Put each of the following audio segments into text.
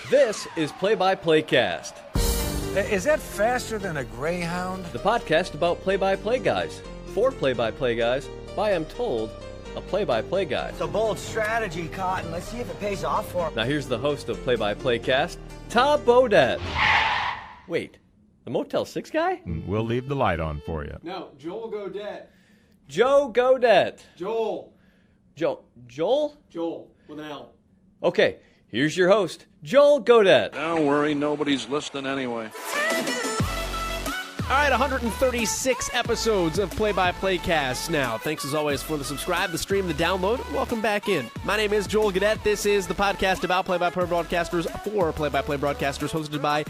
This is Play-by-Playcast. Is that faster than a Greyhound? The podcast about play-by-play guys. For play-by-play guys, by, I'm told, a play-by-play guy. It's a bold strategy, Cotton. Let's see if it pays off for him. Now here's the host of Play-by-Playcast, Tom Bodett. Wait, the Motel 6 guy? We'll leave the light on for you. No, Joel Godet. Joe Godet. Joel. Joel? Joel, with an L. Okay, here's your host, Joel Godet. Don't worry, nobody's listening anyway. All right, 136 episodes of Play-by-Playcast now. Thanks as always for the subscribe, the stream, the download. Welcome back in. My name is Joel Godet. This is the podcast about play-by-play broadcasters for play-by-play broadcasters, hosted by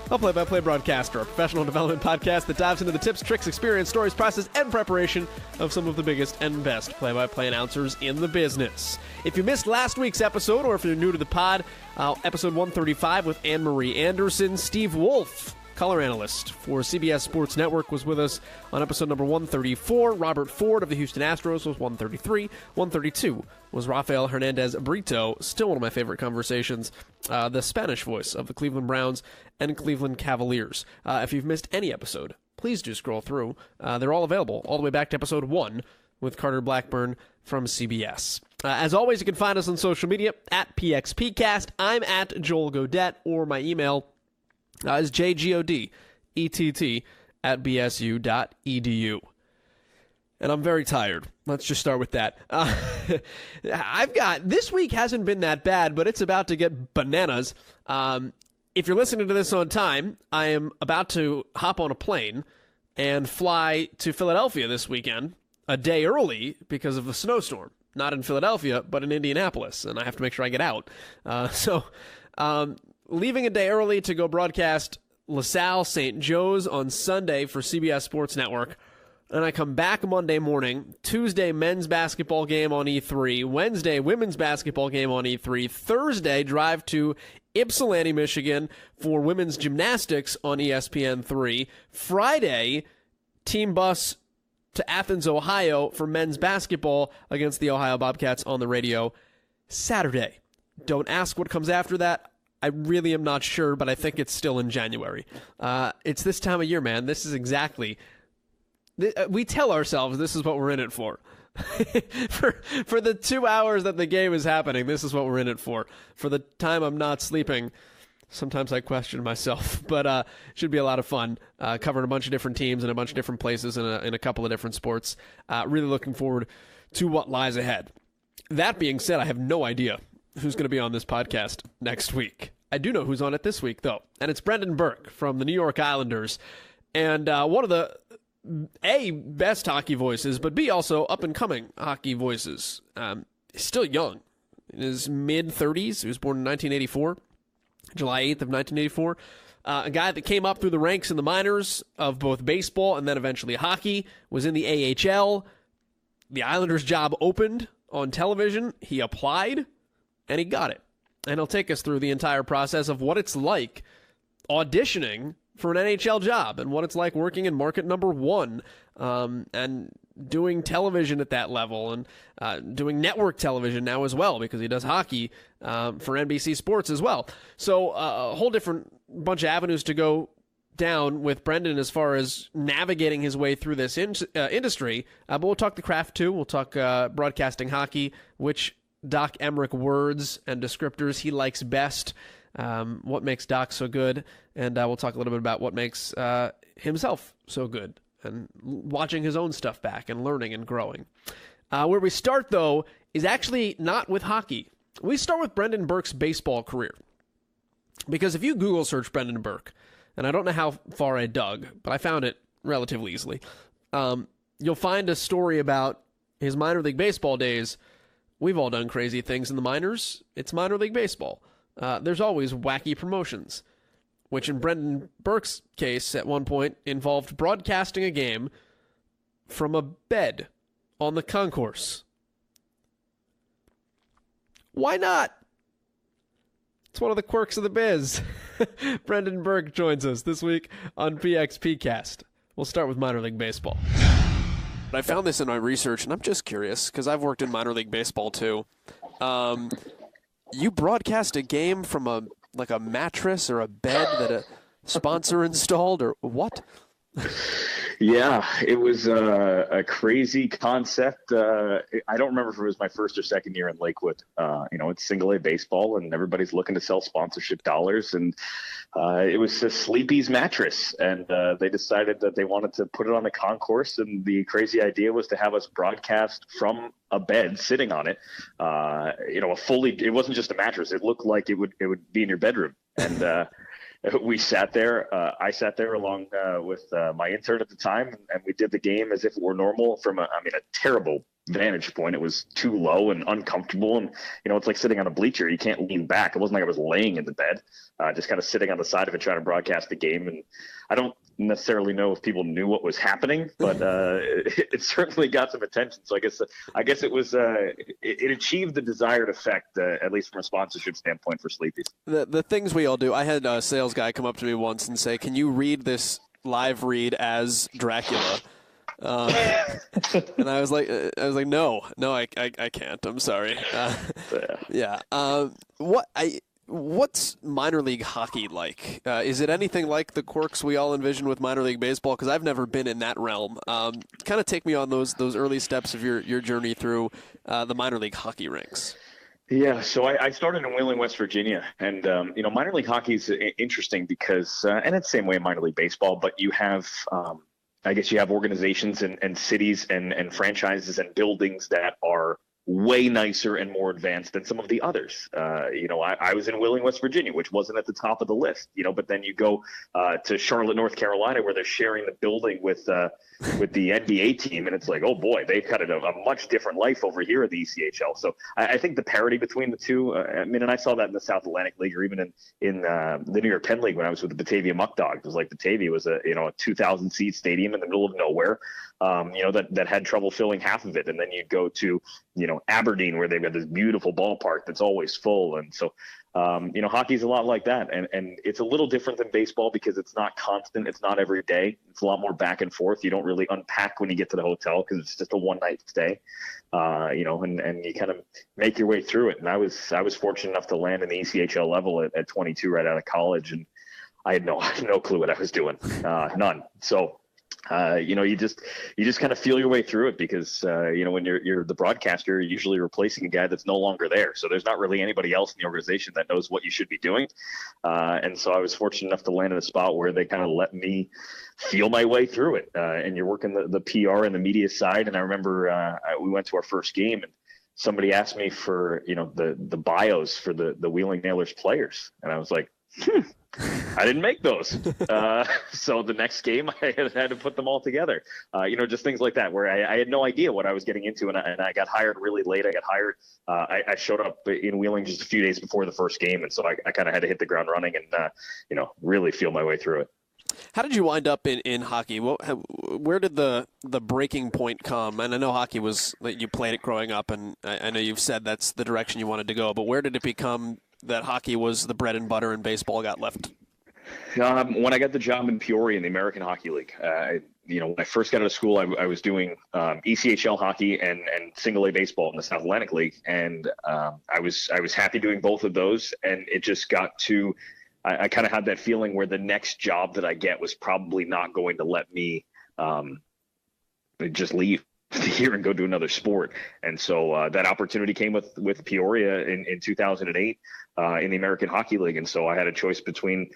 a play-by-play broadcaster, a professional development podcast that dives into the tips, tricks, experience, stories, process, and preparation of some of the biggest and best play-by-play announcers in the business. If you missed last week's episode, or if you're new to the pod, episode 135 with Anne-Marie Anderson, Steve Wolf, color analyst for CBS Sports Network, was with us on episode number 134. Robert Ford of the Houston Astros was 133. 132 was Rafael Hernandez Brito, still one of my favorite conversations, the Spanish voice of the Cleveland Browns and Cleveland Cavaliers. If you've missed any episode, please do scroll through. They're all available all the way back to episode 1 with Carter Blackburn from CBS. As always, you can find us on social media at PXPcast. I'm at Joel Godet, or my email is jgodett@bsu.edu. And I'm very tired. Let's just start with that. This week hasn't been that bad, but it's about to get bananas. If you're listening to this on time, I am about to hop on a plane and fly to Philadelphia this weekend, a day early because of the snowstorm. Not in Philadelphia, but in Indianapolis, and I have to make sure I get out. Leaving a day early to go broadcast LaSalle St. Joe's on Sunday for CBS Sports Network. And I come back Monday morning, Tuesday men's basketball game on E3, Wednesday women's basketball game on E3, Thursday drive to Ypsilanti, Michigan for women's gymnastics on ESPN3, Friday team bus to Athens, Ohio for men's basketball against the Ohio Bobcats on the radio Saturday. Don't ask what comes after that. I really am not sure, but I think it's still in January. It's this time of year, man. This is exactly... We tell ourselves this is what we're in it for. for the 2 hours that the game is happening, this is what we're in it for. For the time I'm not sleeping, sometimes I question myself. But it should be a lot of fun, covering a bunch of different teams in a bunch of different places in a couple of different sports. Really looking forward to what lies ahead. That being said, I have no idea who's going to be on this podcast next week. I do know who's on it this week, though, and it's Brendan Burke from the New York Islanders, and one of the, A, best hockey voices, but B, also up-and-coming hockey voices. He's still young, in his mid-30s. He was born in 1984, July 8th of 1984. A guy that came up through the ranks in the minors of both baseball and then eventually hockey, was in the AHL. The Islanders' job opened on television. He applied, and he got it. And he'll take us through the entire process of what it's like auditioning for an NHL job and what it's like working in market number one, and doing television at that level, and doing network television now as well, because he does hockey for NBC Sports as well. So a whole different bunch of avenues to go down with Brendan as far as navigating his way through this industry. But we'll talk the craft too. We'll talk broadcasting hockey, which Doc Emmerich words and descriptors he likes best, what makes Doc so good, and we'll talk a little bit about what makes himself so good, and watching his own stuff back and learning and growing. Where we start, though, is actually not with hockey. We start with Brendan Burke's baseball career. Because if you Google search Brendan Burke, and I don't know how far I dug, but I found it relatively easily, you'll find a story about his minor league baseball days. We've all done crazy things in the minors. It's minor league baseball. There's always wacky promotions, which in Brendan Burke's case at one point involved broadcasting a game from a bed on the concourse. Why not? It's one of the quirks of the biz. Brendan Burke joins us this week on PXPcast. We'll start with minor league baseball. I found this in my research, and I'm just curious, because I've worked in minor league baseball too. You broadcast a game from a like a mattress or a bed that a sponsor installed, or what? Yeah, it was a crazy concept. I don't remember if it was my first or second year in Lakewood. It's single A baseball, and everybody's looking to sell sponsorship dollars. And it was a Sleepy's mattress, and they decided that they wanted to put it on the concourse. And the crazy idea was to have us broadcast from a bed sitting on it. It wasn't just a mattress. It looked like it would be in your bedroom. And we sat there. I sat there along with my intern at the time, and we did the game as if it were normal from a terrible vantage point. It was too low and uncomfortable, and it's like sitting on a bleacher. You can't lean back. It wasn't like I was laying in the bed, just kind of sitting on the side of it trying to broadcast the game. And I don't necessarily know if people knew what was happening, but it certainly got some attention. So I guess it was it achieved the desired effect, at least from a sponsorship standpoint for Sleepy's. The things we all do. I had a sales guy come up to me once and say, "Can you read this live read as Dracula?" And I was like, no, I can't. I'm sorry. Yeah. What's minor league hockey like? Is it anything like the quirks we all envision with minor league baseball? Because I've never been in that realm. Kind of take me on those early steps of your journey through the minor league hockey rinks. Yeah, so I started in Wheeling, West Virginia, and minor league hockey is interesting because, and it's the same way in minor league baseball, but you have, I guess you have organizations and cities and franchises and buildings that are way nicer and more advanced than some of the others. I was in Wheeling, West Virginia, which wasn't at the top of the list, but then you go to Charlotte, North Carolina, where they're sharing the building with the NBA team, and it's like, oh boy, they've got a much different life over here at the ECHL. So I think the parity between the two, and I saw that in the South Atlantic League, or even in the New York Penn League when I was with the Batavia Muck Dogs. It was like Batavia was a 2,000 seat stadium in the middle of nowhere, that had trouble filling half of it, and then you'd go to Aberdeen, where they've got this beautiful ballpark that's always full. And so hockey's a lot like that, and it's a little different than baseball because it's not constant, it's not every day, it's a lot more back and forth. You don't really unpack when you get to the hotel because it's just a one night stay, and you kind of make your way through it. And I was fortunate enough to land in the ECHL level at 22 right out of college, and I had no clue what I was doing, none. So you just kind of feel your way through it because, when you're the broadcaster, you're usually replacing a guy that's no longer there. So there's not really anybody else in the organization that knows what you should be doing. And so I was fortunate enough to land in a spot where they kind of let me feel my way through it. And you're working the PR and the media side. And I remember we went to our first game and somebody asked me for, the bios for the Wheeling Nailers players. And I was like, I didn't make those. So the next game I had to put them all together. Just things like that where I had no idea what I was getting into. And I got hired really late. I showed up in Wheeling just a few days before the first game. And so I kind of had to hit the ground running and, really feel my way through it. How did you wind up in hockey? Where did the breaking point come? And I know hockey was that you played it growing up, and I know you've said that's the direction you wanted to go. But where did it become that hockey was the bread and butter and baseball got left? When I got the job in Peoria in the American Hockey League, when I first got out of school, I was doing ECHL hockey and single A baseball in the South Atlantic League, and I was happy doing both of those. And it just got to, I kind of had that feeling where the next job that I get was probably not going to let me just leave here and go do another sport. And so that opportunity came with Peoria in 2008 in the American Hockey League. And so I had a choice between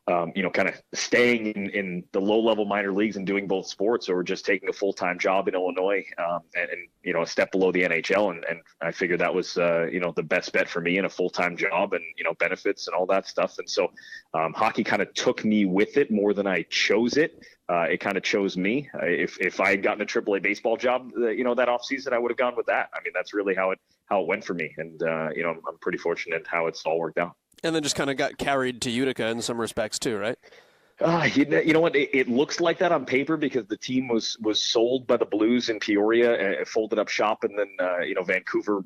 kind of staying in the low-level minor leagues and doing both sports, or just taking a full-time job in Illinois and a step below the NHL. And I figured that was, the best bet for me, and a full-time job and, benefits and all that stuff. And so hockey kind of took me with it more than I chose it. It kind of chose me. If I had gotten a AAA baseball job, that offseason, I would have gone with that. I mean, that's really how it went for me. And, I'm pretty fortunate how it's all worked out. And then just kind of got carried to Utica in some respects too, right? You know what? It looks like that on paper because the team was sold by the Blues in Peoria, and folded up shop, and then Vancouver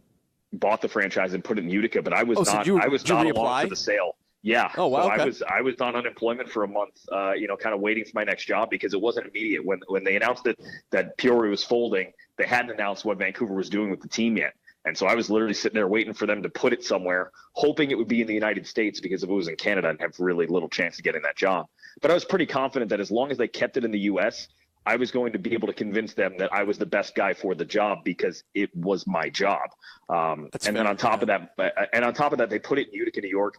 bought the franchise and put it in Utica. But I was not along for the sale. Yeah. Oh wow. So okay. I was on unemployment for a month, kind of waiting for my next job because it wasn't immediate. When they announced that Peoria was folding, they hadn't announced what Vancouver was doing with the team yet. And so I was literally sitting there waiting for them to put it somewhere, hoping it would be in the United States, because if it was in Canada, I'd have really little chance of getting that job. But I was pretty confident that as long as they kept it in the U.S., I was going to be able to convince them that I was the best guy for the job because it was my job. Then on top of that, they put it in Utica, New York,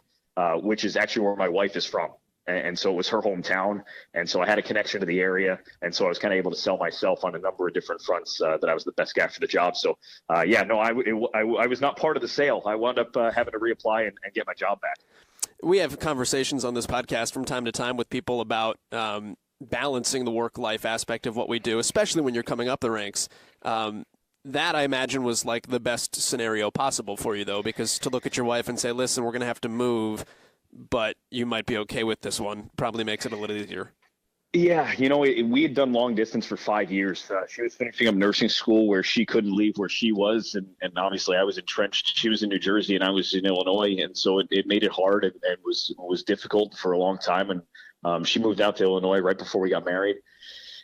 which is actually where my wife is from. And so it was her hometown. And so I had a connection to the area. And so I was kind of able to sell myself on a number of different fronts that I was the best guy for the job. So, I was not part of the sale. I wound up having to reapply and get my job back. We have conversations on this podcast from time to time with people about balancing the work-life aspect of what we do, especially when you're coming up the ranks. That, I imagine, was like the best scenario possible for you, though, because to look at your wife and say, listen, we're going to have to move, but you might be okay with this one, probably makes it a little easier. Yeah, we had done long distance for 5 years. She was finishing up nursing school where she couldn't leave where she was. And obviously I was entrenched. She was in New Jersey and I was in Illinois. And so it made it hard and was difficult for a long time. And she moved out to Illinois right before we got married.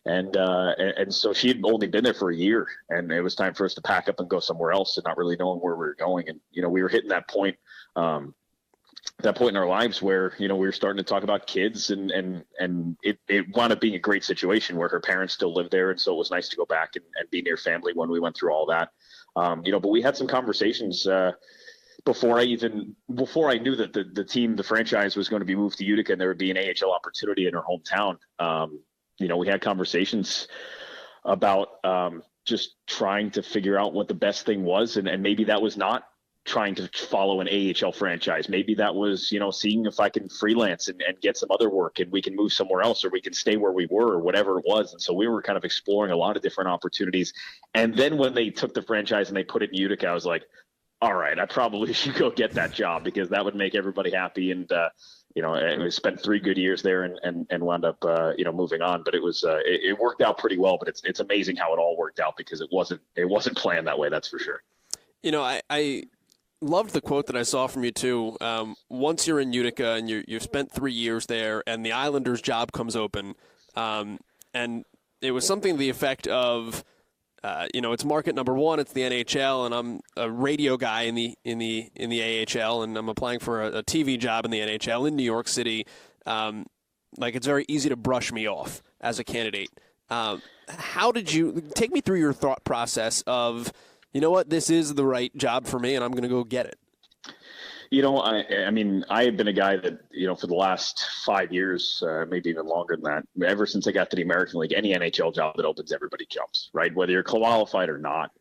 And so she had only been there for a year, and it was time for us to pack up and go somewhere else and not really knowing where we were going. And, we were hitting that point in our lives where, we were starting to talk about kids and it wound up being a great situation where her parents still lived there. And so it was nice to go back and be near family when we went through all that. But we had some conversations, before I knew that the franchise was going to be moved to Utica and there would be an AHL opportunity in her hometown. We had conversations about just trying to figure out what the best thing was. And maybe that was not trying to follow an AHL franchise. Maybe that was, seeing if I can freelance and get some other work and we can move somewhere else or we can stay where we were or whatever it was. And so we were kind of exploring a lot of different opportunities. And then when they took the franchise and they put it in Utica, I was like, all right, I probably should go get that job because that would make everybody happy. And, we spent 3 good years there and wound up, moving on. But it worked out pretty well. But it's amazing how it all worked out because it wasn't planned that way. That's for sure. I loved the quote that I saw from you too. Once you're in Utica and you've spent 3 years there, and the Islanders' job comes open, and it was something to the effect of, it's market number one. It's the NHL, and I'm a radio guy in the AHL, and I'm applying for a TV job in the NHL in New York City. It's very easy to brush me off as a candidate. How did you take me through your thought process of, you know what, this is the right job for me, and I'm going to go get it? I have been a guy that, for the last 5 years, maybe even longer than that, ever since I got to the American League, any NHL job that opens, everybody jumps, right? Whether you're qualified or not,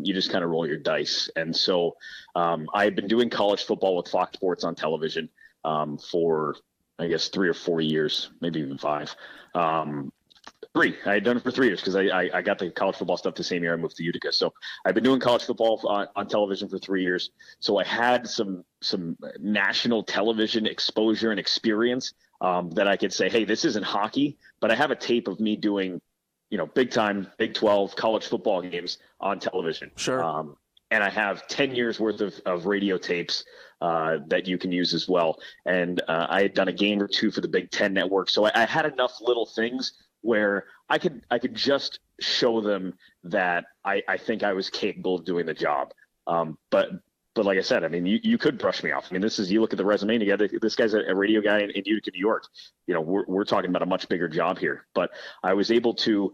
you just kind of roll your dice. And so I've been doing college football with Fox Sports on television for, I guess, 3 or 4 years, maybe even 5. 3. I had done it for 3 years because I got the college football stuff the same year I moved to Utica. So I've been doing college football on television for 3 years. So I had some national television exposure and experience that I could say, hey, this isn't hockey, but I have a tape of me doing, big time, Big 12 college football games on television. Sure. And I have 10 years worth of radio tapes that you can use as well. And I had done a game or 2 for the Big 10 network. So I had enough little things where I could just show them that I think I was capable of doing the job. But like I said, you could brush me off. You look at the resume and you got this guy's a radio guy in Utica, New York. We're talking about a much bigger job here. But I was able to,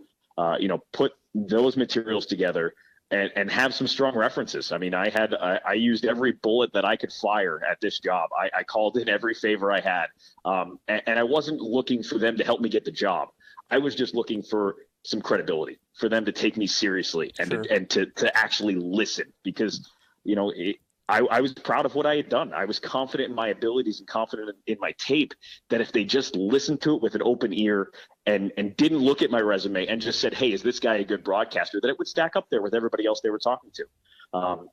put those materials together and have some strong references. I used every bullet that I could fire at this job. I called in every favor I had. And I wasn't looking for them to help me get the job. I was just looking for some credibility, for them to take me seriously and Sure. to actually listen because, I was proud of what I had done. I was confident in my abilities and confident in my tape that if they just listened to it with an open ear and didn't look at my resume and just said, hey, is this guy a good broadcaster, that it would stack up there with everybody else they were talking to.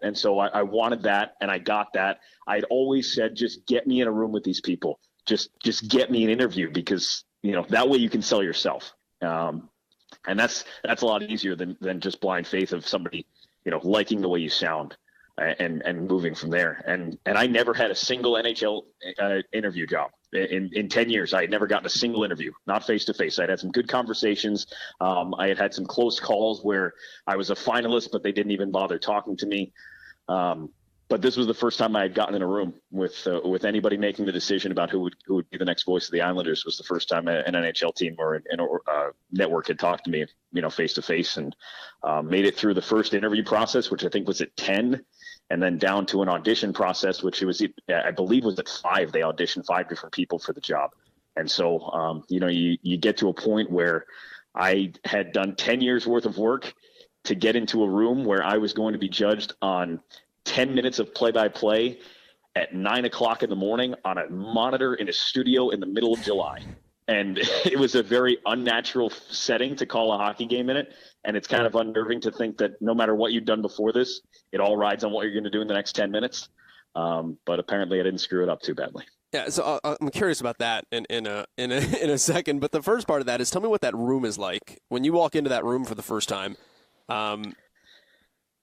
And so I wanted that and I got that. I'd always said, just get me in a room with these people. Just get me an interview because, that way you can sell yourself. And that's a lot easier than just blind faith of somebody, liking the way you sound and moving from there. And I never had a single NHL interview job in 10 years. I had never gotten a single interview, not face to face. I'd had some good conversations. I had some close calls where I was a finalist, but they didn't even bother talking to me. But this was the first time I had gotten in a room with anybody making the decision about who would be the next voice of the Islanders. It was the first time an NHL team or a network had talked to me, face to face, and made it through the first interview process, which I think was at 10, and then down to an audition process, which I believe was at 5. They auditioned 5 different people for the job. And so, you get to a point where I had done 10 years worth of work to get into a room where I was going to be judged on 10 minutes of play-by-play at 9 o'clock in the morning on a monitor in a studio in the middle of July. And it was a very unnatural setting to call a hockey game in it. And it's kind of unnerving to think that no matter what you've done before this, it all rides on what you're going to do in the next 10 minutes. But apparently I didn't screw it up too badly. Yeah, so I'm curious about that in a second. But the first part of that is, tell me what that room is like. When you walk into that room for the first time,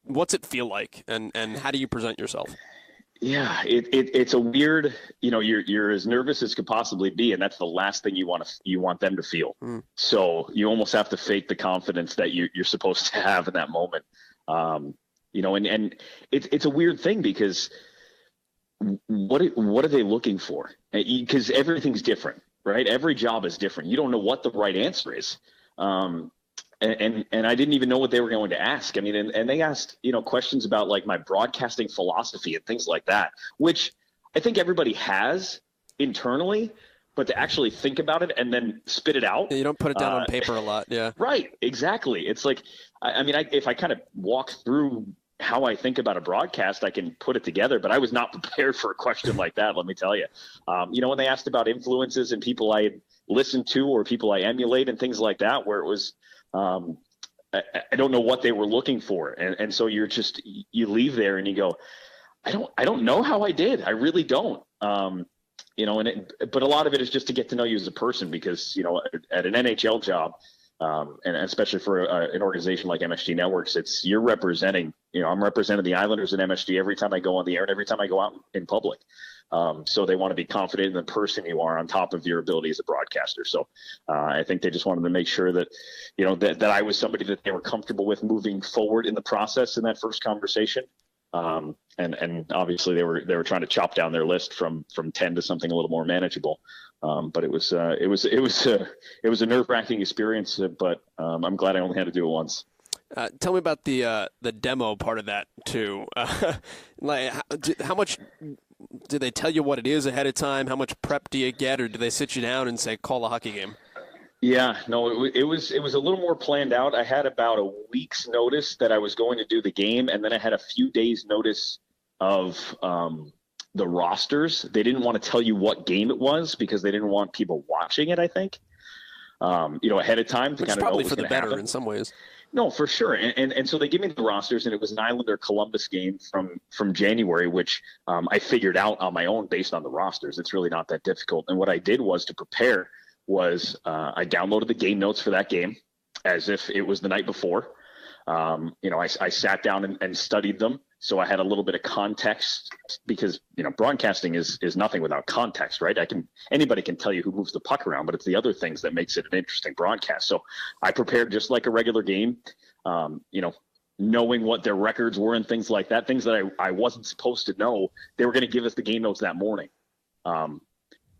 what's it feel like, and how do you present yourself? Yeah, it's a weird, you're as nervous as could possibly be, and that's the last thing you want them to feel. So you almost have to fake the confidence that you're supposed to have in that moment. And it's a weird thing because what are they looking for? Because everything's different, right? Every job is different. You don't know what the right answer is. And I didn't even know what they were going to ask. I mean, and they asked, questions about like my broadcasting philosophy and things like that, which I think everybody has internally, but to actually think about it and then spit it out. You don't put it down on paper a lot. Yeah. Right. Exactly. It's like, if I kind of walk through how I think about a broadcast, I can put it together, but I was not prepared for a question like that. Let me tell you, when they asked about influences and people I listen to or people I emulate and things like that, where it was, I don't know what they were looking for. And so you leave there and you go, I don't know how I did. I really don't. But a lot of it is just to get to know you as a person, because, at an NHL job, and especially for an organization like MSG Networks, you're representing, I'm representing the Islanders and MSG every time I go on the air and every time I go out in public. So they want to be confident in the person you are on top of your ability as a broadcaster. So I think they just wanted to make sure that, that I was somebody that they were comfortable with moving forward in the process in that first conversation. And obviously they were trying to chop down their list from 10 to something a little more manageable. But it was a nerve-wracking experience, but I'm glad I only had to do it once. Tell me about the demo part of that too. How much do they tell you what it is ahead of time? How much prep do you get, or do they sit you down and say, call a hockey game? Yeah, no, it was a little more planned out. I had about a week's notice that I was going to do the game, and then I had a few days notice of the rosters. They didn't want to tell you what game it was because they didn't want people watching it, I think, ahead of time to kind of know what was going to happen. Probably for the better in some ways. No, for sure. And so they give me the rosters, and it was an Islander Columbus game from January, which I figured out on my own based on the rosters. It's really not that difficult. And what I did was to prepare was I downloaded the game notes for that game as if it was the night before. I sat down and studied them. So I had a little bit of context because, broadcasting is nothing without context, right? Anybody can tell you who moves the puck around, but it's the other things that makes it an interesting broadcast. So I prepared just like a regular game, knowing what their records were and things like that, things that I wasn't supposed to know. They were going to give us the game notes that morning. And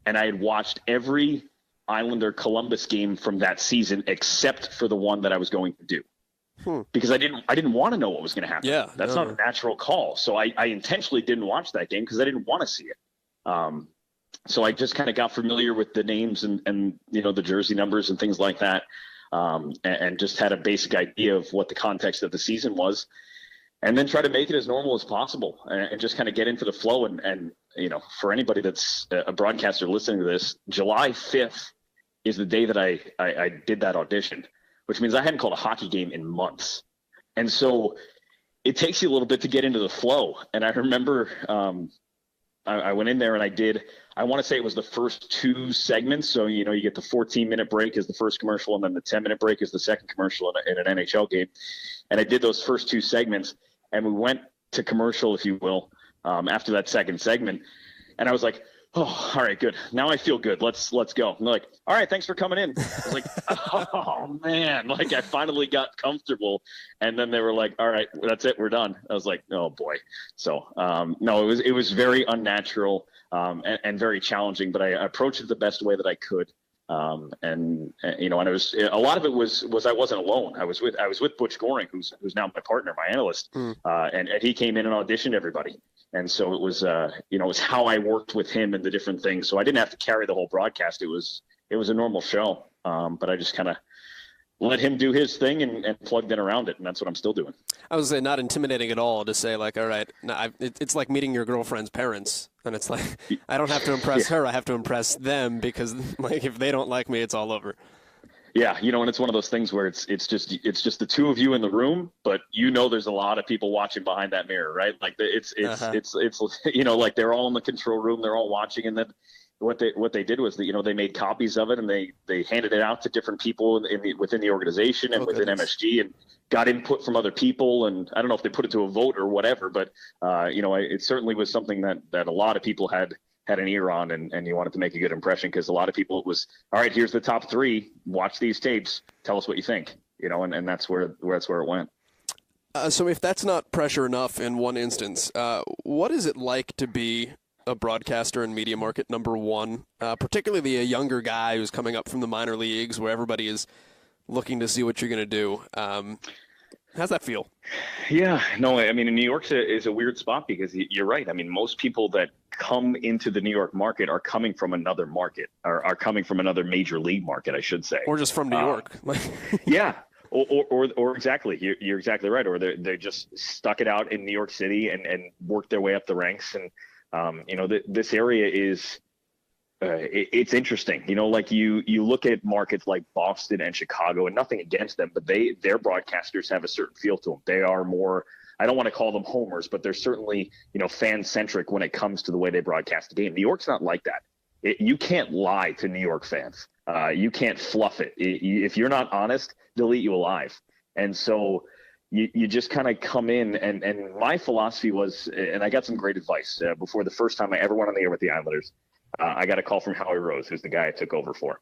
I had watched every Islander Columbus game from that season, except for the one that I was going to do. Because I didn't want to know what was going to happen. Yeah, that's not a natural call. So I intentionally didn't watch that game because I didn't want to see it. So I just kind of got familiar with the names and the jersey numbers and things like that, and just had a basic idea of what the context of the season was, and then try to make it as normal as possible and just kind of get into the flow. And for anybody that's a broadcaster listening to this, July 5th is the day that I did that audition, which means I hadn't called a hockey game in months. And so it takes you a little bit to get into the flow. And I remember I went in there and I want to say it was the first 2 segments. So, you get the 14-minute break is the first commercial, and then the 10-minute break is the second commercial in an NHL game. And I did those first 2 segments, and we went to commercial, if you will, after that second segment. And I was like, Oh, all right, good. Now I feel good. Let's go. And they're like, all right, thanks for coming in. I was like, oh man, like I finally got comfortable. And then they were like, all right, that's it, we're done. I was like, oh boy. So no, it was very unnatural and very challenging, but I approached it the best way that I could. And it was a lot of it was I wasn't alone. I was with Butch Goring, who's now my partner, my analyst, and he came in and auditioned everybody. And so it was how I worked with him and the different things. So I didn't have to carry the whole broadcast. It was a normal show, but I just kind of let him do his thing and plugged in around it, and that's what I'm still doing. I was not intimidating at all to say, like, all right, it's like meeting your girlfriend's parents, and it's like I don't have to impress her, I have to impress them, because like if they don't like me, it's all over. Yeah, and it's one of those things where it's just the two of you in the room, but there's a lot of people watching behind that mirror, right? Like it's like they're all in the control room, they're all watching, and then what they did was that they made copies of it and they handed it out to different people within the organization and within MSG, and got input from other people. And I don't know if they put it to a vote or whatever, but it certainly was something that a lot of people had an ear on, and you wanted to make a good impression, because a lot of people, it was, all right, here's the top 3, watch these tapes, tell us what you think, and that's where it went. So if that's not pressure enough in one instance, what is it like to be a broadcaster in media market number 1, particularly a younger guy who's coming up from the minor leagues where everybody is looking to see what you're going to do? How's that feel? Yeah, no, I mean, New York is a weird spot, because you're right. I mean, most people that come into the New York market are coming from another market, or are coming from another major league market, I should say. Or just from New York. Yeah. Or exactly. You're exactly right. Or they just stuck it out in New York City and worked their way up the ranks. And, this area is, it's interesting, like you look at markets like Boston and Chicago, and nothing against them, but their broadcasters have a certain feel to them. They are more, I don't want to call them homers, but they're certainly, fan centric when it comes to the way they broadcast the game. New York's not like that. You can't lie to New York fans. You can't fluff it. If you're not honest, they'll eat you alive. And so you just kind of come in, and my philosophy was, and I got some great advice before the first time I ever went on the air with the Islanders. I got a call from Howie Rose, who's the guy I took over for,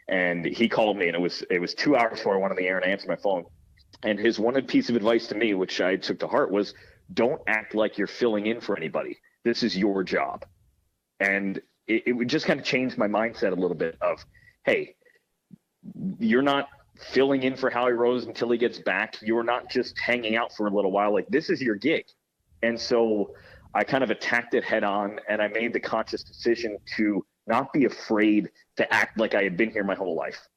and he called me, and it was 2 hours before I went on the air, and I answered my phone. And his one piece of advice to me, which I took to heart, was, don't act like you're filling in for anybody. This is your job. And it would just kind of change my mindset a little bit of, hey, you're not filling in for Howie Rose until he gets back. You're not just hanging out for a little while. Like, this is your gig. And so I kind of attacked it head on, and I made the conscious decision to not be afraid to act like I had been here my whole life.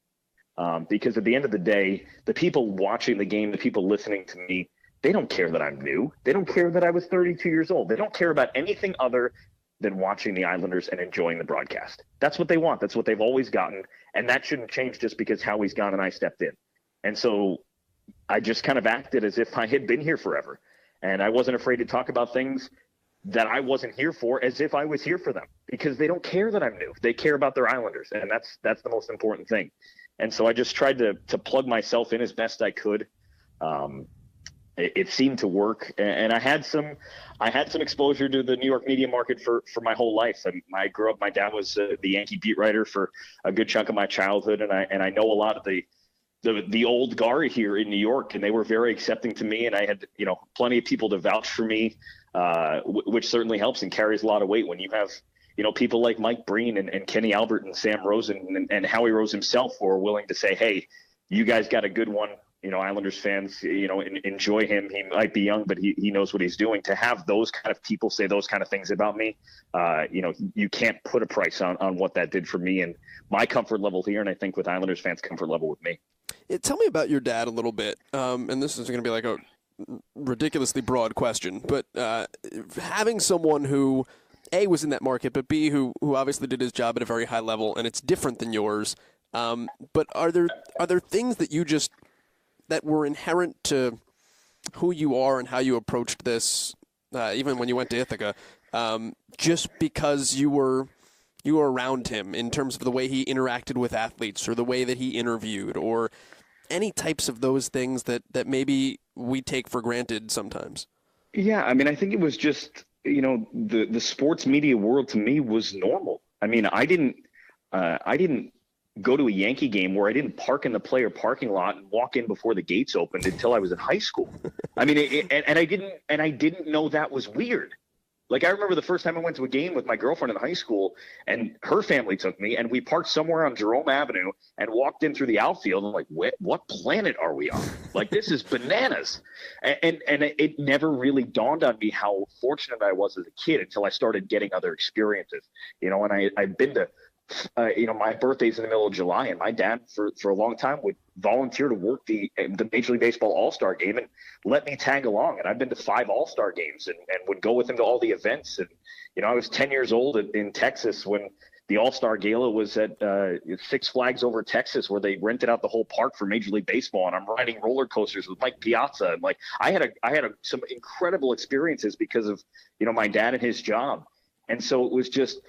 Because at the end of the day, the people watching the game, the people listening to me, they don't care that I'm new. They don't care that I was 32 years old. They don't care about anything other than watching the Islanders and enjoying the broadcast. That's what they want. That's what they've always gotten. And that shouldn't change just because Howie's gone and I stepped in. And so I just kind of acted as if I had been here forever. And I wasn't afraid to talk about things that I wasn't here for, as if I was here for them, because they don't care that I'm new. They care about their Islanders, and that's the most important thing. And so I just tried to plug myself in as best I could. It seemed to work, and I had some exposure to the New York media market for my whole life. I grew up. My dad was the Yankee beat writer for a good chunk of my childhood, and I know a lot of the old guard here in New York, and they were very accepting to me, and I had plenty of people to vouch for me. Which certainly helps and carries a lot of weight when you have, people like Mike Breen and Kenny Albert and Sam Rosen and Howie Rose himself who are willing to say, hey, you guys got a good one. Islanders fans, enjoy him. He might be young, but he knows what he's doing. To have those kind of people say those kind of things about me, you can't put a price on what that did for me and my comfort level here. And I think with Islanders fans' comfort level with me. Tell me about your dad a little bit. And this is going to be like a ridiculously broad question, but having someone who A, was in that market, but B, who obviously did his job at a very high level, and it's different than yours. But are there things that were inherent to who you are and how you approached this, even when you went to Ithaca, just because you were around him in terms of the way he interacted with athletes or the way that he interviewed or any types of those things that maybe we take for granted sometimes? Yeah, I mean, I think it was just the sports media world to me was normal. I mean, I didn't go to a Yankee game where I didn't park in the player parking lot and walk in before the gates opened until I was in high school. I mean, and I didn't know that was weird. Like, I remember the first time I went to a game with my girlfriend in high school, and her family took me, and we parked somewhere on Jerome Avenue and walked in through the outfield. And I'm like, what planet are we on? Like, this is bananas. And it never really dawned on me how fortunate I was as a kid until I started getting other experiences. And I've been to, my birthday's in the middle of July, and my dad for a long time would volunteer to work the Major League Baseball All-Star game and let me tag along. And I've been to 5 All-Star games and would go with him to all the events. And, I was 10 years old in Texas when the All-Star Gala was at Six Flags Over Texas, where they rented out the whole park for Major League Baseball. And I'm riding roller coasters with Mike Piazza. And I had some incredible experiences because of, my dad and his job. And so it was just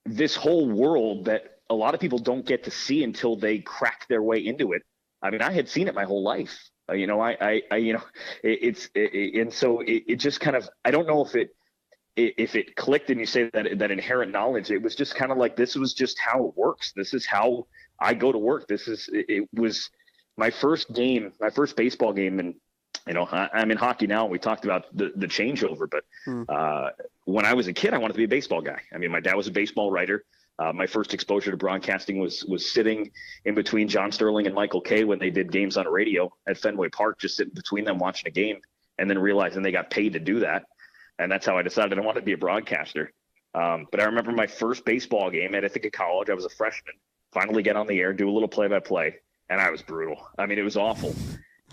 this whole world that a lot of people don't get to see until they crack their way into it. I mean, I had seen it my whole life. And so it just kind of, I don't know if it clicked and you say that inherent knowledge, it was just kind of like, this was just how it works. This is how I go to work. It was my first game, my first baseball game. And, I'm in hockey now, and we talked about the changeover, but when I was a kid, I wanted to be a baseball guy. I mean, my dad was a baseball writer. My first exposure to broadcasting was sitting in between John Sterling and Michael Kay when they did games on radio at Fenway Park, just sitting between them watching a game, and then realizing they got paid to do that. And that's how I decided I wanted to be a broadcaster. But I remember my first baseball game at Ithaca College. I was a freshman, finally get on the air, do a little play-by-play, and I was brutal. I mean, it was awful.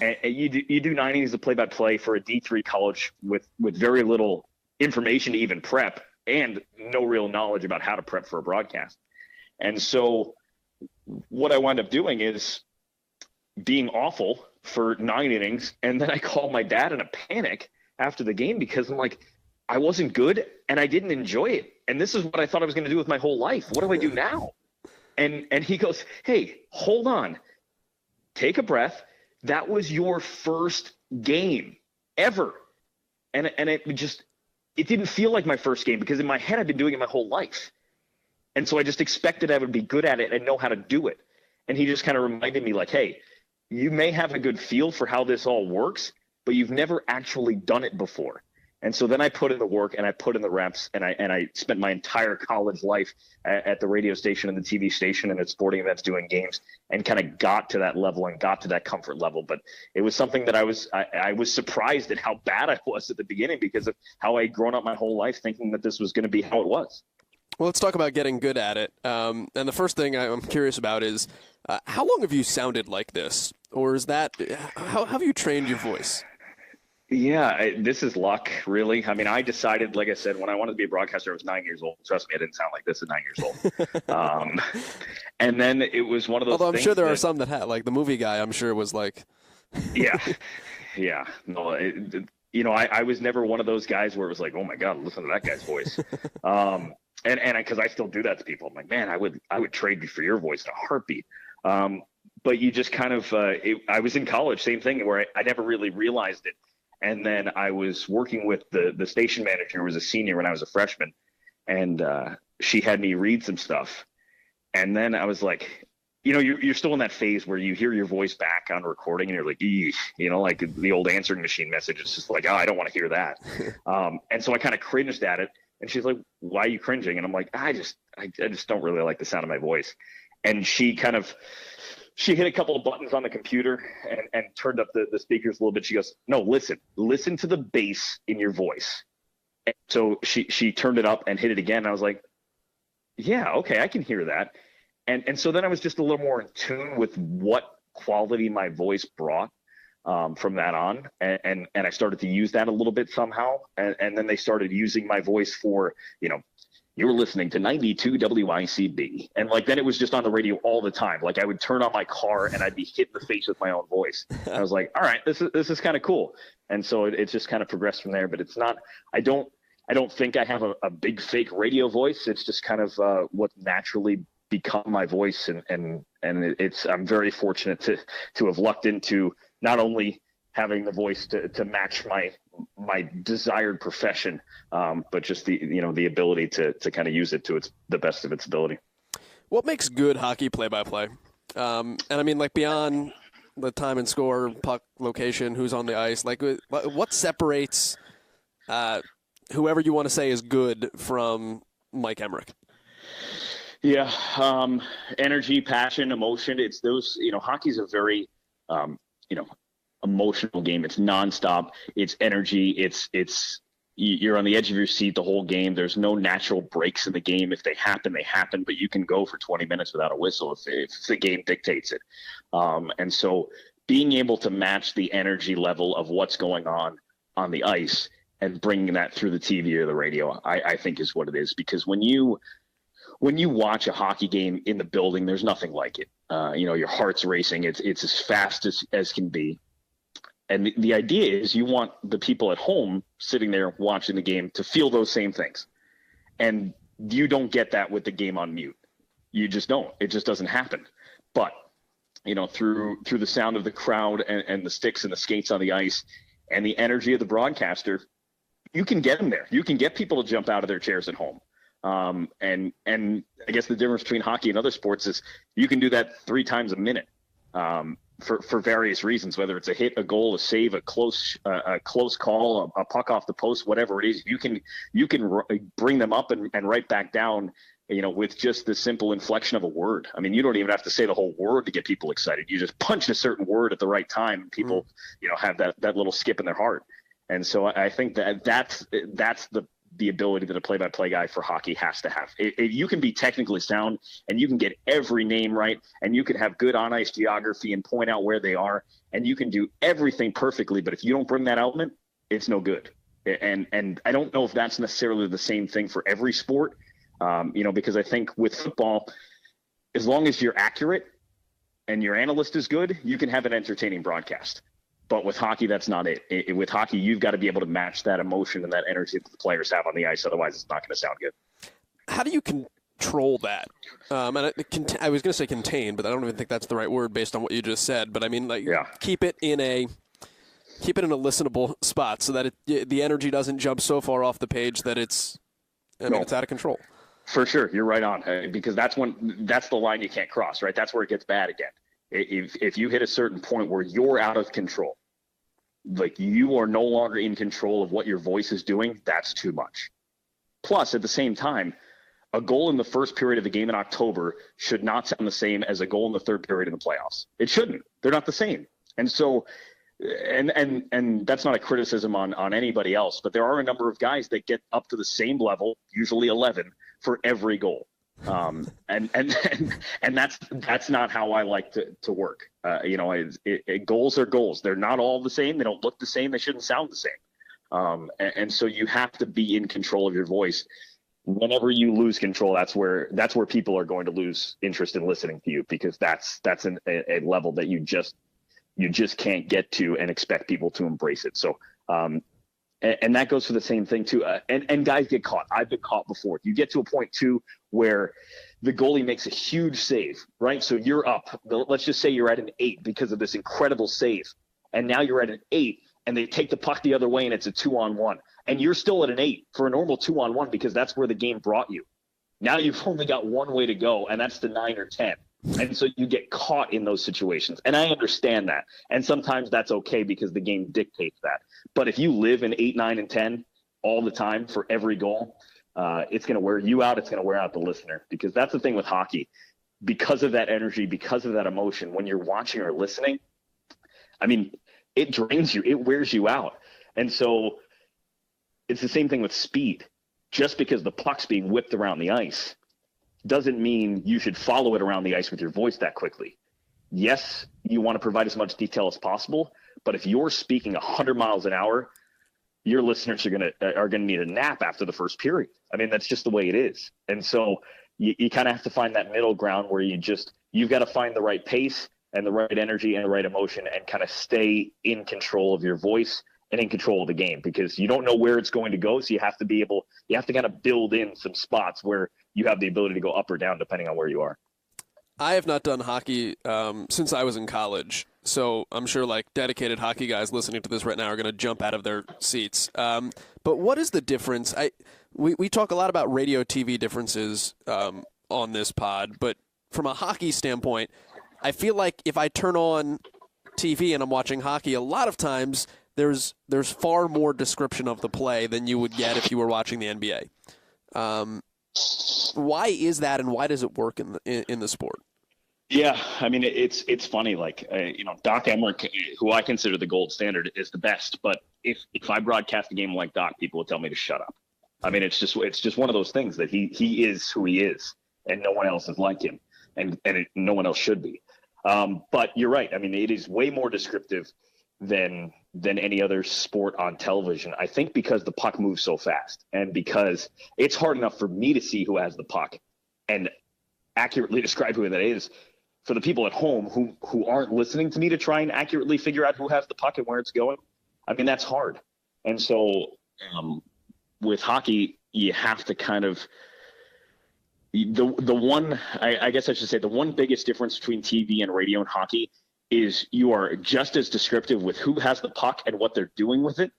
And you do 9 innings of play-by-play for a D3 college with very little information to even prep and no real knowledge about how to prep for a broadcast. And so what I wound up doing is being awful for 9 innings. And then I called my dad in a panic after the game because I'm like, I wasn't good and I didn't enjoy it. And this is what I thought I was going to do with my whole life. What do I do now? And he goes, hey, hold on, take a breath. That was your first game ever. And it didn't feel like my first game because in my head I've been doing it my whole life. And so I just expected I would be good at it and know how to do it. And he just kind of reminded me like, hey, you may have a good feel for how this all works, but you've never actually done it before. And so then I put in the work and I put in the reps, and I spent my entire college life at the radio station and the TV station and at sporting events doing games, and kind of got to that level and got to that comfort level. But it was something that I was surprised at how bad I was at the beginning because of how I'd grown up my whole life thinking that this was going to be how it was. Well, let's talk about getting good at it. And the first thing I'm curious about is how long have you sounded like this? Or is that how have you trained your voice? Yeah, this is luck, really. I mean, I decided, like I said, when I wanted to be a broadcaster, I was 9 years old. Trust me, I didn't sound like this at 9 years old. And then it was one of those Although I'm things sure there are some that had, like the movie guy, I'm sure was like. Yeah. No, I was never one of those guys where it was like, oh, my God, listen to that guy's voice. And because I still do that to people. I'm like, man, I would trade you for your voice in a heartbeat. But you just kind of I was in college, same thing, where I never really realized it. And then I was working with the station manager who was a senior when I was a freshman, and she had me read some stuff. And then I was like, you're still in that phase where you hear your voice back on recording and you're like, eesh, like the old answering machine message. It's just like, oh, I don't want to hear that. And so I kind of cringed at it. And she's like, why are you cringing? And I'm like, I just don't really like the sound of my voice. And she hit a couple of buttons on the computer and turned up the speakers a little bit. She goes, no, listen to the bass in your voice. And so she turned it up and hit it again. And I was like, yeah, okay, I can hear that. And so then I was just a little more in tune with what quality my voice brought from that on. And I started to use that a little bit somehow. And then they started using my voice for, you were listening to 92 WICB. And then it was just on the radio all the time. Like I would turn on my car and I'd be hit in the face with my own voice. I was like, all right, this is kind of cool. And so it's just kind of progressed from there, but it's not, I don't think I have a big fake radio voice. It's just kind of what naturally become my voice. And I'm very fortunate to have lucked into not only having the voice to match my desired profession, but just the ability to kind of use it to the best of its ability. What makes good hockey play-by-play? And I mean, like, beyond the time and score, puck location, who's on the ice, like, what separates whoever you want to say is good from Mike Emmerich? Yeah, energy, passion, emotion. It's those. Hockey's a very emotional game. It's nonstop. It's energy. It's you're on the edge of your seat the whole game. There's no natural breaks in the game. If they happen, they happen, but you can go for 20 minutes without a whistle if the game dictates it. And so being able to match the energy level of what's going on the ice and bringing that through the TV or the radio, I think is what it is. Because when you watch a hockey game in the building, there's nothing like it. Your heart's racing. It's as fast as can be. And the idea is you want the people at home sitting there watching the game to feel those same things. And you don't get that with the game on mute. You just don't. It just doesn't happen. But, through the sound of the crowd and the sticks and the skates on the ice and the energy of the broadcaster, you can get them there. You can get people to jump out of their chairs at home. And I guess the difference between hockey and other sports is you can do that 3 times a minute. For various reasons, whether it's a hit, a goal, a save, a close call, a puck off the post, whatever it is, you can bring them up and right back down, with just the simple inflection of a word. I mean, you don't even have to say the whole word to get people excited. You just punch a certain word at the right time, and people, have that little skip in their heart. And so I think that's the ability that a play-by-play guy for hockey has to have. You can be technically sound and you can get every name right and you can have good on-ice geography and point out where they are and you can do everything perfectly. But if you don't bring that element, it's no good. And I don't know if that's necessarily the same thing for every sport, because I think with football, as long as you're accurate and your analyst is good, you can have an entertaining broadcast. But with hockey, that's not it. With hockey, you've got to be able to match that emotion and that energy that the players have on the ice. Otherwise, it's not going to sound good. How do you control that? And I was going to say contain, but I don't even think that's the right word based on what you just said. But I mean, keep it in a listenable spot so that the energy doesn't jump so far off the page that it's out of control. For sure, you're right on, because that's the line you can't cross, right? That's where it gets bad again. If you hit a certain point where you're out of control, like you are no longer in control of what your voice is doing, that's too much. Plus, at the same time, a goal in the first period of the game in October should not sound the same as a goal in the third period in the playoffs. It shouldn't. They're not the same. And so, and that's not a criticism on anybody else, but there are a number of guys that get up to the same level, usually 11, for every goal. And that's not how I like to work. Goals are goals. They're not all the same. They don't look the same. They shouldn't sound the same. And so you have to be in control of your voice. Whenever you lose control, that's where people are going to lose interest in listening to you, because that's a level that you just can't get to and expect people to embrace it. So, and that goes for the same thing too. And guys get caught. I've been caught before. You get to a point too where the goalie makes a huge save, right? So you're up. Let's just say you're at an 8 because of this incredible save. And now you're at an 8 and they take the puck the other way and it's a 2-on-1. And you're still at an 8 for a normal 2-on-1 because that's where the game brought you. Now you've only got one way to go, and that's the 9 or 10. And so you get caught in those situations. And I understand that. And sometimes that's okay because the game dictates that. But if you live in 8, 9, and 10 all the time for every goal, it's going to wear you out. It's going to wear out the listener, because that's the thing with hockey. Because of that energy, because of that emotion, when you're watching or listening, I mean, it drains you. It wears you out. And so it's the same thing with speed. Just because the puck's being whipped around the ice doesn't mean you should follow it around the ice with your voice that quickly. Yes, you want to provide as much detail as possible, but if you're speaking 100 miles an hour, your listeners are going to need a nap after the first period. I mean, that's just the way it is. And so you kind of have to find that middle ground where you've got to find the right pace and the right energy and the right emotion and kind of stay in control of your voice and in control of the game, because you don't know where it's going to go. So you have to kind of build in some spots where you have the ability to go up or down depending on where you are. I have not done hockey since I was in college, so I'm sure dedicated hockey guys listening to this right now are going to jump out of their seats. But what is the difference? We talk a lot about radio TV differences on this pod, but from a hockey standpoint, I feel like if I turn on TV and I'm watching hockey, a lot of times there's far more description of the play than you would get if you were watching the NBA. Why is that, and why does it work in the sport? Yeah, I mean, it's funny. Doc Emmerich, who I consider the gold standard, is the best. But if I broadcast a game like Doc, people will tell me to shut up. I mean, it's just one of those things that he is who he is, and no one else is like him, and no one else should be. But you're right. I mean, it is way more descriptive than any other sport on television. I think because the puck moves so fast, and because it's hard enough for me to see who has the puck and accurately describe who that is. For the people at home who aren't listening to me to try and accurately figure out who has the puck and where it's going, I mean, that's hard. And so with hockey, you have to kind of the one, I guess I should say, the one biggest difference between TV and radio and hockey is you are just as descriptive with who has the puck and what they're doing with it,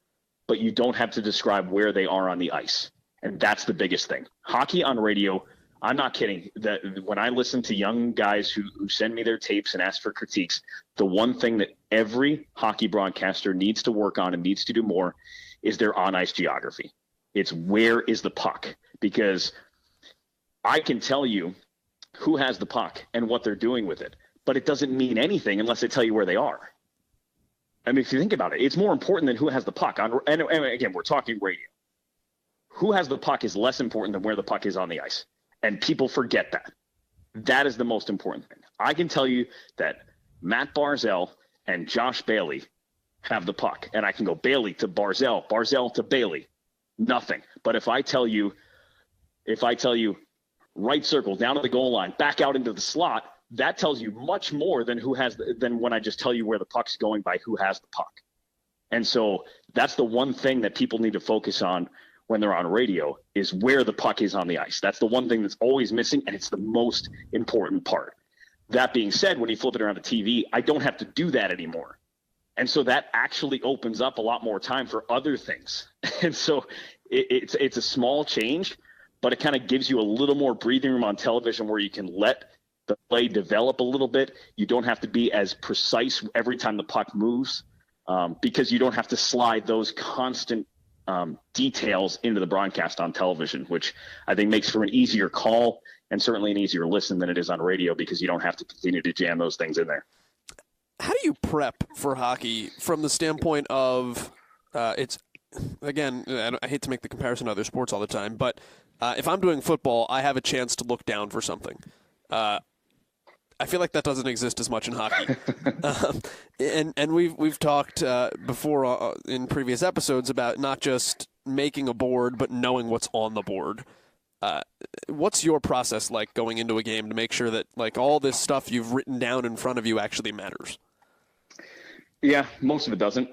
but you don't have to describe where they are on the ice. And that's the biggest thing. Hockey on radio, I'm not kidding. That when I listen to young guys who send me their tapes and ask for critiques, the one thing that every hockey broadcaster needs to work on and needs to do more is their on-ice geography. It's where is the puck? Because I can tell you who has the puck and what they're doing with it, but it doesn't mean anything unless I tell you where they are. I mean, if you think about it, it's more important than who has the puck. And again, we're talking radio. Who has the puck is less important than where the puck is on the ice. And people forget that. That is the most important thing. I can tell you that Matt Barzal and Josh Bailey have the puck. And I can go Bailey to Barzal, Barzal to Bailey. Nothing. But if I tell you right circle down to the goal line, back out into the slot, that tells you much more than than when I just tell you where the puck's going by who has the puck. And so that's the one thing that people need to focus on when they're on radio is where the puck is on the ice. That's the one thing that's always missing, and it's the most important part. That being said, when you flip it around to TV, I don't have to do that anymore. And so that actually opens up a lot more time for other things. And so it's a small change, but it kind of gives you a little more breathing room on television where you can let the play develop a little bit. You don't have to be as precise every time the puck moves because you don't have to slide those constant details into the broadcast on television, which I think makes for an easier call and certainly an easier listen than it is on radio because you don't have to continue to jam those things in there. How do you prep for hockey from the standpoint of it's, again, I hate to make the comparison to other sports all the time, but if I'm doing football, I have a chance to look down for something. I feel like that doesn't exist as much in hockey. And we've talked before in previous episodes about not just making a board, but knowing what's on the board. What's your process like going into a game to make sure that all this stuff you've written down in front of you actually matters? Yeah, most of it doesn't.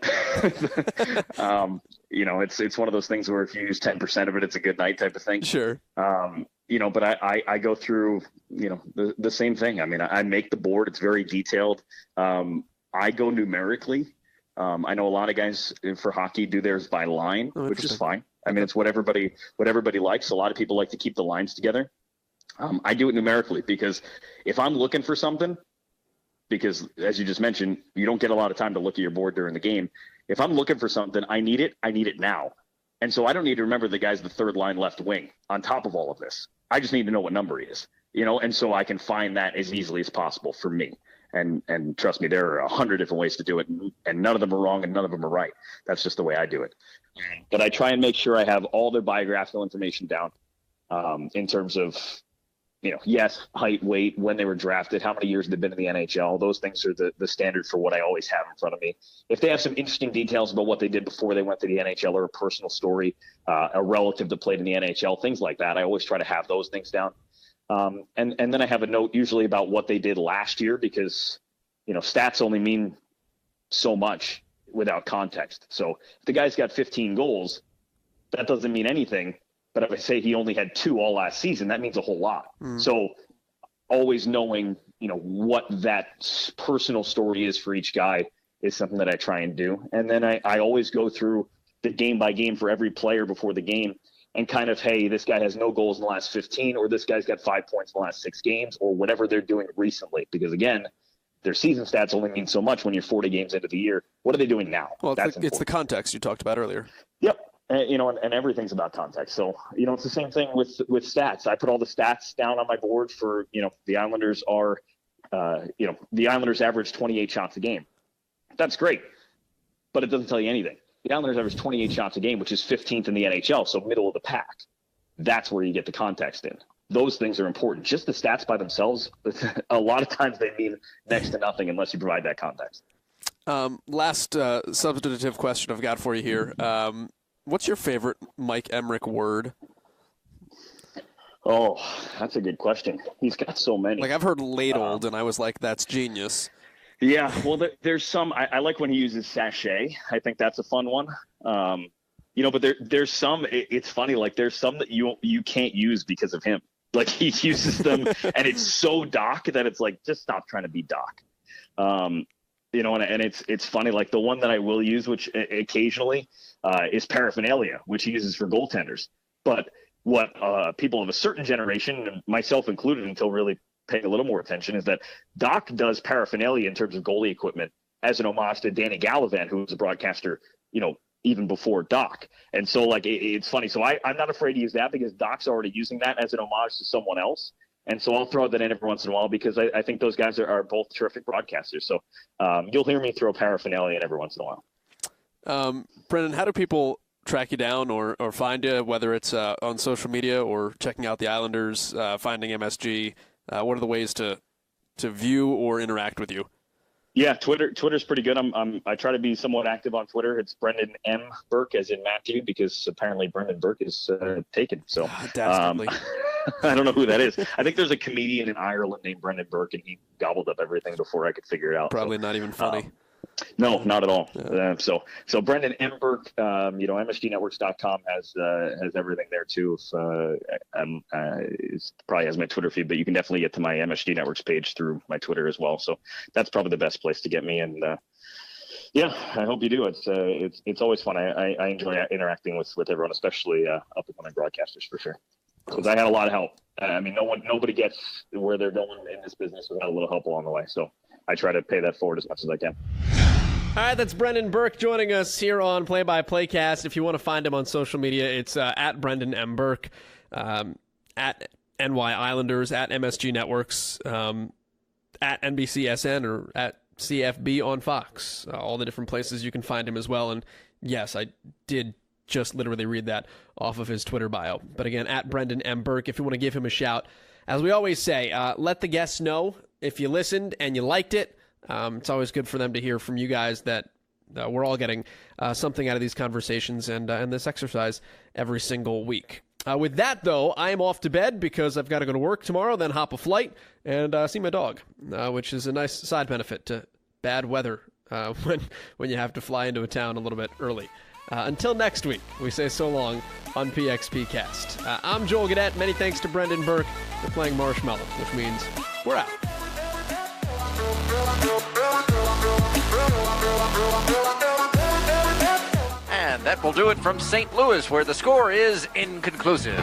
It's one of those things where if you use 10% of it, it's a good night type of thing. Sure. But I go through, the same thing. I mean, I make the board. It's very detailed. I go numerically. I know a lot of guys for hockey do theirs by line, which is fine. I mean, it's what everybody likes. A lot of people like to keep the lines together. I do it numerically because if I'm looking for something, because as you just mentioned, you don't get a lot of time to look at your board during the game. If I'm looking for something, I need it now. And so I don't need to remember the guy's the third line left wing on top of all of this. I just need to know what number he is, and so I can find that as easily as possible for me. And trust me, there are 100 different ways to do it, and none of them are wrong and none of them are right. That's just the way I do it. But I try and make sure I have all their biographical information down in terms of, yes, height, weight, when they were drafted, how many years they've been in the NHL. Those things are the standard for what I always have in front of me. If they have some interesting details about what they did before they went to the NHL or a personal story, a relative that played in the NHL, things like that, I always try to have those things down. And then I have a note usually about what they did last year because, stats only mean so much without context. So if the guy's got 15 goals, that doesn't mean anything. But if I say he only had 2 all last season, that means a whole lot. So always knowing, what that personal story is for each guy is something that I try and do. And then I always go through the game by game for every player before the game and kind of, hey, this guy has no goals in the last 15, or this guy's got 5 points in the last 6 games, or whatever they're doing recently. Because again, their season stats only mean so much when you're 40 games into the year. What are they doing now? Well, it's the context you talked about earlier. Yep. And everything's about context. So, it's the same thing with stats. I put all the stats down on my board for, the Islanders are, the Islanders average 28 shots a game. That's great, but it doesn't tell you anything. The Islanders average 28 shots a game, which is 15th in the NHL, so middle of the pack. That's where you get the context in. Those things are important. Just the stats by themselves, a lot of times they mean next to nothing unless you provide that context. Last substantive question I've got for you here. What's your favorite Mike Emmerich word? Oh, that's a good question. He's got so many. Like, I've heard ladled, and I was like, that's genius. Yeah, well, there's some. I like when he uses sachet. I think that's a fun one. But there's some. It's funny. Like, there's some that you can't use because of him. Like, he uses them, and it's so Doc that it's like, just stop trying to be Doc. And it's funny. Like, the one that I will use, which occasionally is paraphernalia, which he uses for goaltenders. But what people of a certain generation, myself included, until really paying a little more attention, is that Doc does paraphernalia in terms of goalie equipment as an homage to Danny Gallivan, who was a broadcaster, even before Doc. And so, like, it's funny. So I'm not afraid to use that because Doc's already using that as an homage to someone else. And so I'll throw that in every once in a while because I think those guys are both terrific broadcasters. So you'll hear me throw paraphernalia in every once in a while. Brendan, how do people track you down or find you, whether it's on social media or checking out the Islanders, finding MSG? What are the ways to view or interact with you? Yeah, Twitter's pretty good. I try to be somewhat active on Twitter. It's Brendan M. Burke, as in Matthew, because apparently Brendan Burke is taken. So I don't know who that is. I think there's a comedian in Ireland named Brendan Burke, and he gobbled up everything before I could figure it out. Probably not even funny. No, not at all. Yeah. So Brendan M. Burke, MSGnetworks.com has everything there too. It probably has my Twitter feed, but you can definitely get to my MSG Networks page through my Twitter as well. So that's probably the best place to get me. And I hope you do. It's always fun. I enjoy interacting with everyone, especially up and coming broadcasters for sure. Because I had a lot of help. Nobody gets where they're going in this business without a little help along the way. So I try to pay that forward as much as I can. All right, that's Brendan Burke joining us here on Play-by-Playcast. If you want to find him on social media, it's at Brendan M. Burke, at NY Islanders, at MSG Networks, at NBCSN, or at CFB on Fox. All the different places you can find him as well. And yes, I did just literally read that off of his Twitter bio. But again, at Brendan M. Burke, if you want to give him a shout. As we always say, let the guests know if you listened and you liked it. It's always good for them to hear from you guys that we're all getting something out of these conversations and this exercise every single week. With that, though, I am off to bed because I've got to go to work tomorrow, then hop a flight and see my dog, which is a nice side benefit to bad weather when you have to fly into a town a little bit early. Until next week, we say so long on PXPcast. I'm Joel Gaudette. Many thanks to Brendan Burke for playing Marshmallow, which means we're out. And that will do it from St. Louis, where the score is inconclusive.